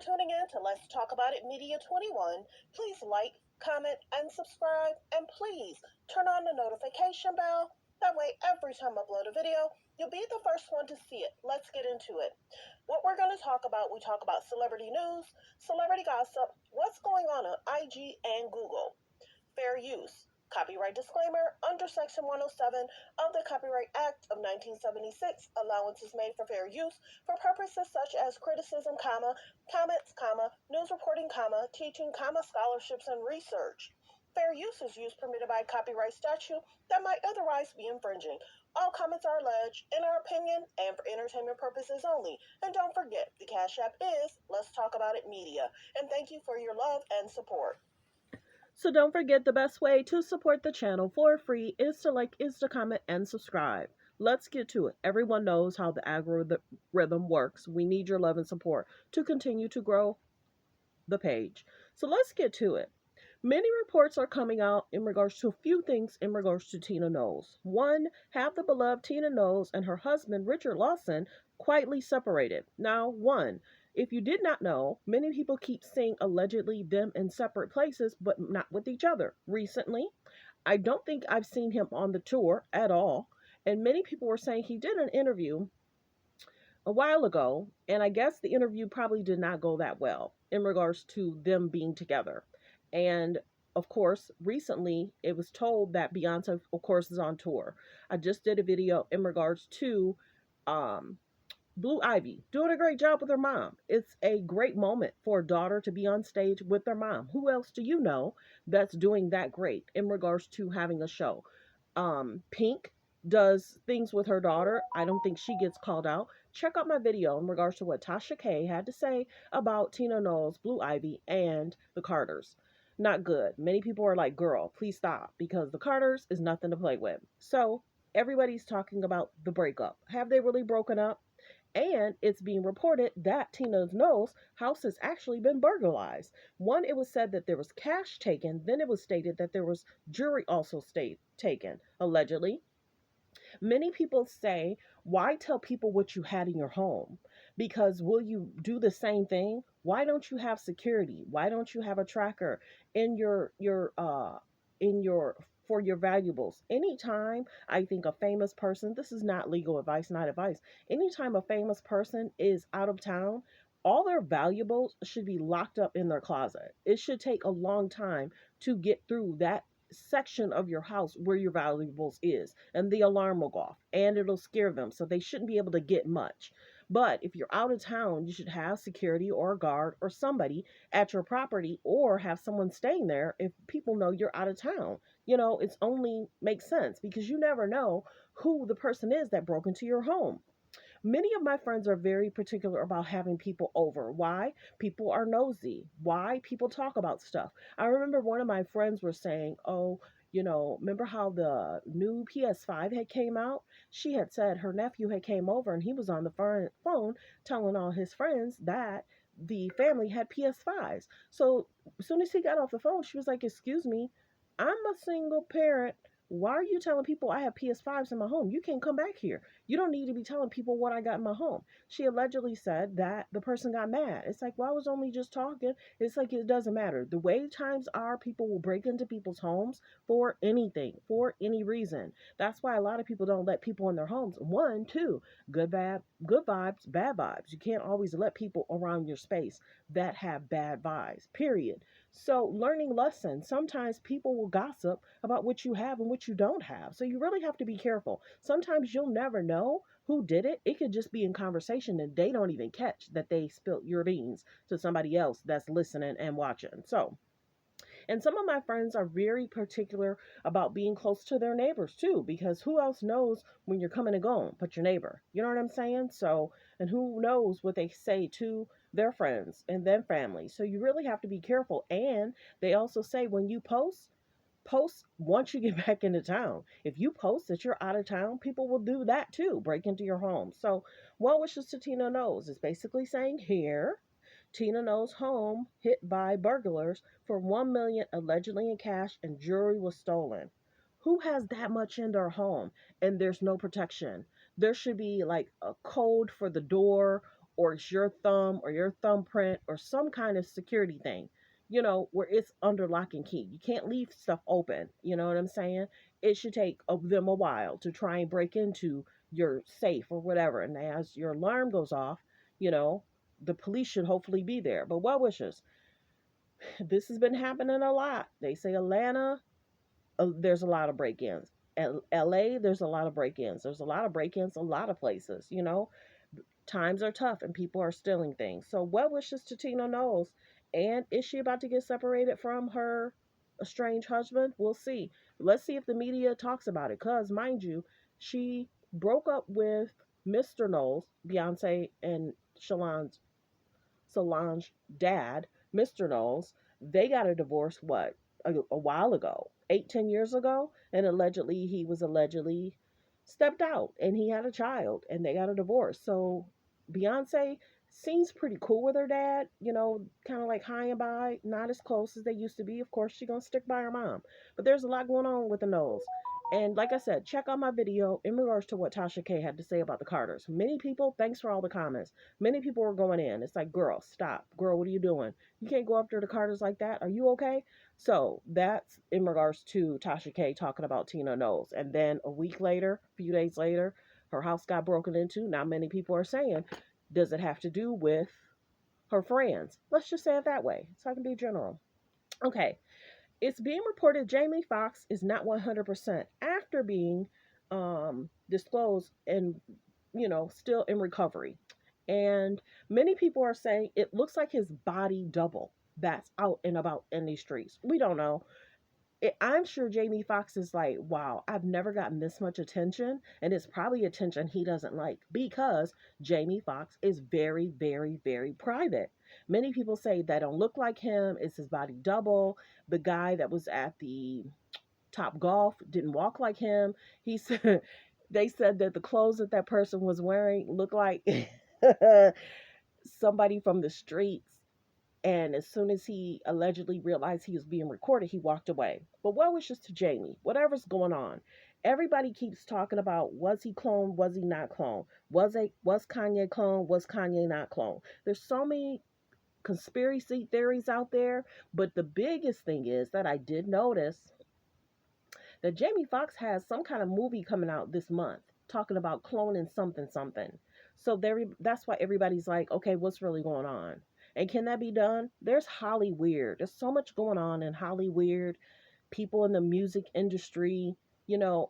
tuning in to Let's Talk About It Media 21. Please like, comment, and subscribe. And please turn on the notification bell. That way, every time I upload a video, you'll be the first one to see it. Let's get into it. What we're going to talk about, we talk about celebrity news, celebrity gossip, what's going on IG and Google, fair use, copyright disclaimer under Section 107 of the Copyright Act of 1976. Allowance is made for fair use for purposes such as criticism, comments, news reporting, teaching, scholarships, and research. Fair use is use permitted by copyright statute that might otherwise be infringing. All comments are alleged in our opinion and for entertainment purposes only. And don't forget, the Cash App is Let's Talk About It Media. And thank you for your love and support. So don't forget, the best way to support the channel for free is to like, is to comment, and subscribe. Let's get to it. Everyone knows how the algorithm works. We need your love and support to continue to grow the page. So let's get to it. Many reports are coming out in regards to a few things in regards to Tina Knowles. One, have the beloved Tina Knowles and her husband Richard Lawson quietly separated. Now, one, if you did not know, many people keep seeing allegedly them in separate places, but not with each other. Recently, I don't think I've seen him on the tour at all. And many people were saying he did an interview a while ago, and I guess the interview probably did not go that well in regards to them being together. And of course, recently it was told that Beyonce, of course, is on tour. I just did a video in regards to um, Blue Ivy doing a great job with her mom. It's a great moment for a daughter to be on stage with their mom. Who else do you know that's doing that great in regards to having a show? Pink does things with her daughter. I don't think she gets called out. Check out my video in regards to what Tasha K had to say about Tina Knowles, Blue Ivy, and the Carters. Not good. Many people are like, girl, please stop, because the Carters is nothing to play with. So everybody's talking about the breakup. Have they really broken up? And it's being reported that Tina Knowles' house has actually been burglarized. One, it was said that there was cash taken. Then it was stated that there was jewelry also taken, allegedly. Many people say, why tell people what you had in your home? Because will you do the same thing? Why don't you have security? Why don't you have a tracker in your for your valuables? Anytime I think a famous person, this is not legal advice, not advice. Anytime a famous person is out of town, all their valuables should be locked up in their closet. It should take a long time to get through that section of your house where your valuables is, and the alarm will go off and it'll scare them, so they shouldn't be able to get much. But if you're out of town, you should have security or a guard or somebody at your property, or have someone staying there if people know you're out of town. It's only makes sense, because you never know who the person is that broke into your home. Many of my friends are very particular about having people over. Why? People are nosy. Why? People talk about stuff. I remember one of my friends were saying, oh, remember how the new PS5 had came out? She had said her nephew had came over and he was on the phone telling all his friends that the family had PS5s. So as soon as he got off the phone, she was like, excuse me, I'm a single parent. Why are you telling people I have PS5s in my home? You can't come back here. You don't need to be telling people what I got in my home. She allegedly said that the person got mad. It's like, well, I was only just talking. It's like, it doesn't matter. The way times are, people will break into people's homes for anything, for any reason. That's why a lot of people don't let people in their homes. One, two, good vibes, bad vibes. You can't always let people around your space that have bad vibes, period. So, learning lessons. Sometimes people will gossip about what you have and what you don't have. So, you really have to be careful. Sometimes you'll never know who did it. It could just be in conversation and they don't even catch that they spilt your beans to somebody else that's listening and watching. So, and some of my friends are very particular about being close to their neighbors too, because who else knows when you're coming and going but your neighbor? You know what I'm saying? So, and who knows what they say to their friends and their family. So you really have to be careful. And they also say, when you post once you get back into town. If you post that you're out of town, people will do that too, break into your home. So, well wishes to Tina Knowles is basically saying here, Tina Knowles' home hit by burglars for 1 million allegedly in cash, and jewelry was stolen. Who has that much in their home and there's no protection? There should be like a code for the door, or it's your thumb or your thumbprint or some kind of security thing, where it's under lock and key. You can't leave stuff open. You know what I'm saying? It should take them a while to try and break into your safe or whatever. And as your alarm goes off, you know, the police should hopefully be there. But well wishes. This has been happening a lot. They say Atlanta, there's a lot of break-ins. LA, there's a lot of break-ins. There's a lot of break-ins a lot of places, times are tough and people are stealing things. So well wishes to Tina Knowles. And is she about to get separated from her estranged husband? We'll see. Let's see if the media talks about it. Because, mind you, she broke up with Mr. Knowles, Beyonce and Solange dad, Mr. Knowles. They got a divorce, what, a while ago, 8, 10 years ago. And allegedly stepped out and he had a child and they got a divorce. So Beyonce seems pretty cool with her dad, kind of like high and by, not as close as they used to be. Of course, she's going to stick by her mom. But there's a lot going on with the Knowles. And like I said, check out my video in regards to what Tasha K had to say about the Carters. Many people, thanks for all the comments. Many people were going in. It's like, girl, stop. Girl, what are you doing? You can't go after the Carters like that. Are you okay? So that's in regards to Tasha K talking about Tina Knowles. And then a week later, a few days later, her house got broken into. Now many people are saying, does it have to do with her friends? Let's just say it that way, so I can be general. Okay, it's being reported Jamie Foxx is not 100% after being disclosed and, still in recovery. And many people are saying it looks like his body double that's out and about in these streets. We don't know. I'm sure Jamie Foxx is like, wow, I've never gotten this much attention. And it's probably attention he doesn't like because Jamie Foxx is very, very, very private. Many people say that don't look like him. It's his body double. The guy that was at the Top Golf didn't walk like him. He said, they said that the clothes that that person was wearing looked like somebody from the streets. And as soon as he allegedly realized he was being recorded, he walked away. But well wishes to Jamie. Whatever's going on, everybody keeps talking about, was he cloned? Was he not cloned? Was Kanye cloned? Was Kanye not cloned? There's so many conspiracy theories out there. But the biggest thing is that I did notice that Jamie Foxx has some kind of movie coming out this month talking about cloning something something. So that's why everybody's like, okay, what's really going on? And can that be done? There's Hollyweird. There's so much going on in Hollyweird. People in the music industry.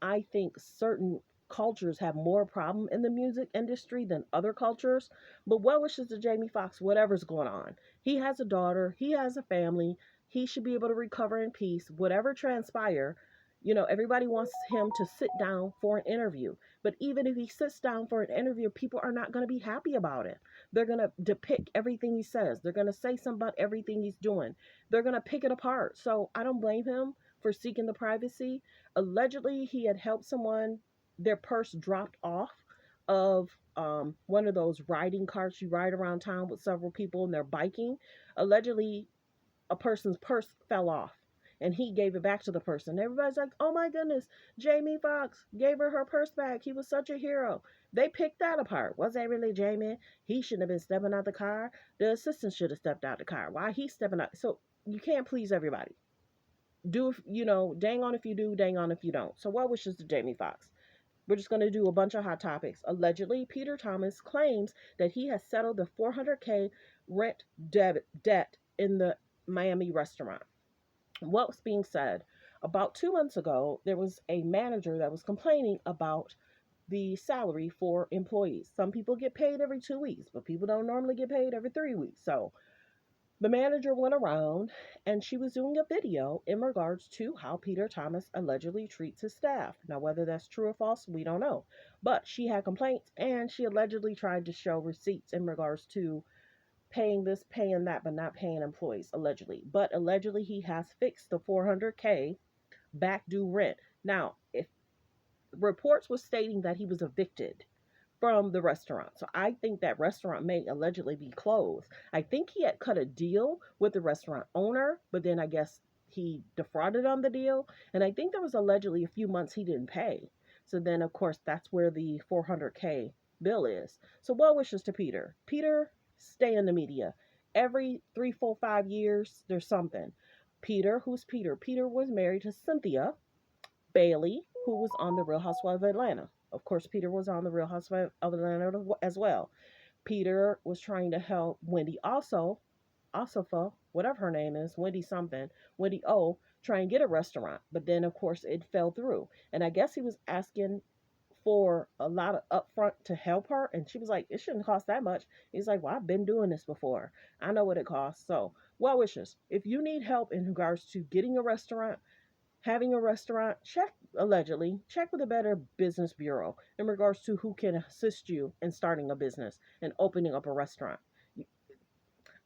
I think certain cultures have more problem in the music industry than other cultures. But well wishes to Jamie Foxx, whatever's going on. He has a daughter. He has a family. He should be able to recover in peace. Whatever transpire, everybody wants him to sit down for an interview. But even if he sits down for an interview, people are not going to be happy about it. They're going to depict everything he says. They're going to say something about everything he's doing. They're going to pick it apart. So I don't blame him for seeking the privacy. Allegedly, he had helped someone, their purse dropped off of one of those riding carts you ride around town with several people and they're biking. Allegedly, a person's purse fell off and he gave it back to the person. Everybody's like, oh my goodness, Jamie Foxx gave her purse back. He was such a hero. They picked that apart. Was that really Jamie? He shouldn't have been stepping out the car. The assistant should have stepped out the car. Why he stepping out? So you can't please everybody. Dang on if you do, dang on if you don't. So what wishes to Jamie Foxx? We're just going to do a bunch of hot topics. Allegedly, Peter Thomas claims that he has settled the $400K rent debt in the Miami restaurant. What was being said? About 2 months ago, there was a manager that was complaining about the salary for employees. Some people get paid every 2 weeks, but people don't normally get paid every 3 weeks. So the manager went around and she was doing a video in regards to how Peter Thomas allegedly treats his staff. Now, whether that's true or false, we don't know. But she had complaints and she allegedly tried to show receipts in regards to paying this, paying that, but not paying employees, allegedly. But allegedly, he has fixed the $400K back due rent. Now, if reports were stating that he was evicted from the restaurant. So I think that restaurant may allegedly be closed. I think he had cut a deal with the restaurant owner, but then I guess he defrauded on the deal. And I think there was allegedly a few months he didn't pay. So then, of course, that's where the $400K bill is. So well wishes to Peter. Peter, stay in the media. Every 3, 4, 5 years, there's something. Peter, who's Peter? Peter was married to Cynthia Bailey, who was on The Real Housewives of Atlanta. Of course, Peter was on The Real Housewives of Atlanta as well. Peter was trying to help Wendy Osofa, whatever her name is, Wendy something, Wendy O, try and get a restaurant. But then, of course, it fell through. And I guess he was asking for a lot of upfront to help her. And she was like, it shouldn't cost that much. He's like, well, I've been doing this before. I know what it costs. So, well wishes. If you need help in regards to getting a restaurant, having a restaurant, check with a Better Business Bureau in regards to who can assist you in starting a business and opening up a restaurant.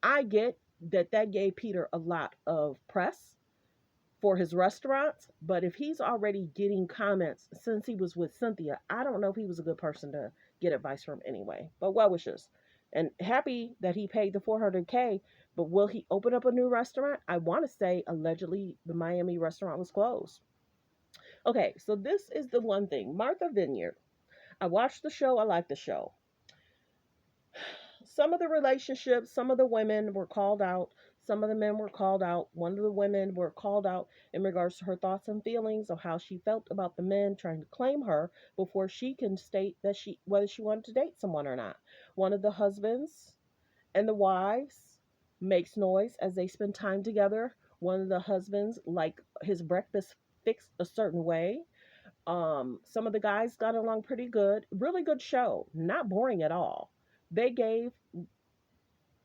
I get that gave Peter a lot of press for his restaurants, but if he's already getting comments since he was with Cynthia, I don't know if he was a good person to get advice from anyway. But well wishes. And happy that he paid the 400K, but will he open up a new restaurant? I want to say allegedly the Miami restaurant was closed. Okay, so this is the one thing. Martha Vineyard. I watched the show, I like the show. Some of the relationships, some of the women were called out, some of the men were called out. One of the women were called out in regards to her thoughts and feelings of how she felt about the men trying to claim her before she can state that whether she wanted to date someone or not. One of the husbands and the wives makes noise as they spend time together. One of the husbands like his breakfast fixed a certain way. Some of the guys got along pretty good. Really good show. Not boring at all. They gave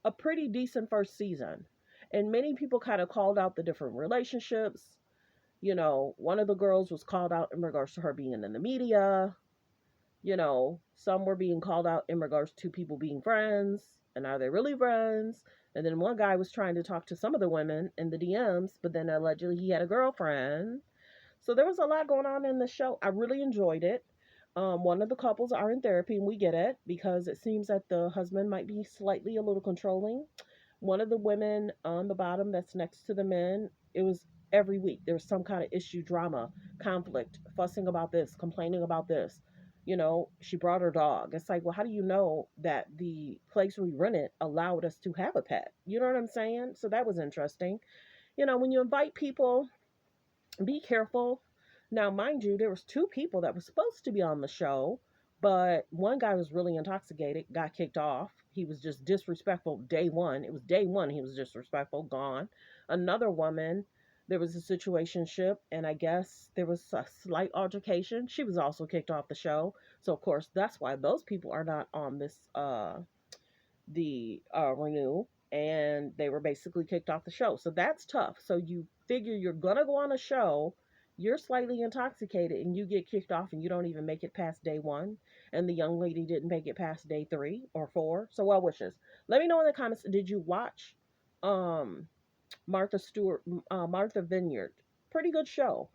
a pretty decent first season. And many people kind of called out the different relationships. You know, one of the girls was called out in regards to her being in the media. You know, some were being called out in regards to people being friends. And are they really friends? And then one guy was trying to talk to some of the women in the DMs, but then allegedly he had a girlfriend. So there was a lot going on in the show. I really enjoyed it. One of the couples are in therapy, and we get it because it seems that the husband might be slightly a little controlling. One of the women on the bottom that's next to the men, it was every week. There was some kind of issue, drama, conflict, fussing about this, complaining about this. You know, she brought her dog. It's like, well, how do you know that the place we rented allowed us to have a pet? You know what I'm saying? So that was interesting. You know, when you invite people, be careful. Now, mind you, there was two people that were supposed to be on the show, but one guy was really intoxicated, got kicked off. He was just disrespectful day one. It was day one he was disrespectful, gone. Another woman, there was a situationship, and I guess there was a slight altercation. She was also kicked off the show. So of course that's why those people are not on this the renew, and they were basically kicked off the show. So that's tough. So you figure you're gonna go on a show, you're slightly intoxicated, and you get kicked off, and you don't even make it past day one. And the young lady didn't make it past day 3 or 4. So well wishes. Let me know in the comments. Did you watch um Martha Vineyard? Pretty good show.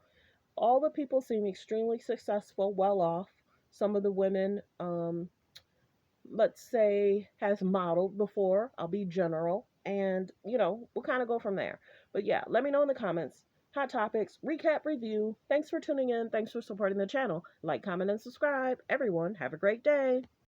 All the people seem extremely successful, well off. Some of the women let's say, has modeled before. I'll be general. And, you know, we'll kind of go from there. But yeah, let me know in the comments. Hot topics, recap, review. Thanks for tuning in. Thanks for supporting the channel. Like, comment, and subscribe. Everyone, have a great day.